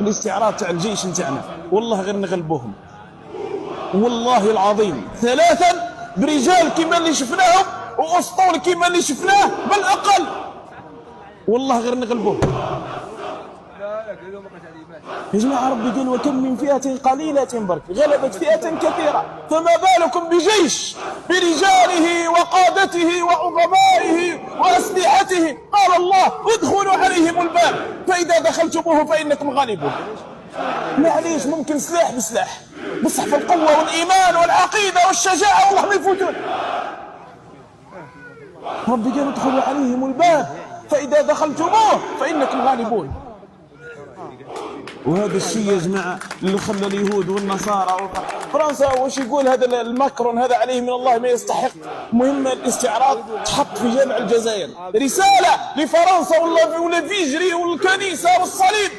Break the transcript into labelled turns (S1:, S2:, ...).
S1: الاستعراض تاع الجيش نتاعنا والله غير نغلبوهم، والله العظيم ثلاثا برجال كيما اللي شفناهم واسطول كيما اللي شفناه بل اقل، والله غير نغلبوهم. يا جماعة ربي قال وكم من فئة قليلة برك غلبت فئة كثيرة، فما بالكم بجيش برجاله وقادته وعظمائه وأسلحته. قال الله ادخلوا عليهم الباب فإذا دخلتموه فإنكم غالبون. معليش ممكن سلاح بسلاح، بصح في القوة والإيمان والعقيدة والشجاعة والله ما يفوتون. ربي قال ادخلوا عليهم الباب فإذا دخلتموه فإنكم غالبون. وهذا الشيء يا جماعه اللي خلى اليهود والنصارى فرنسا واش يقول هذا الماكرون هذا عليه من الله ما يستحق مهمه الاستعراض تحط في جامع الجزائر رساله لفرنسا ولا فيجري والكنيسه والصليب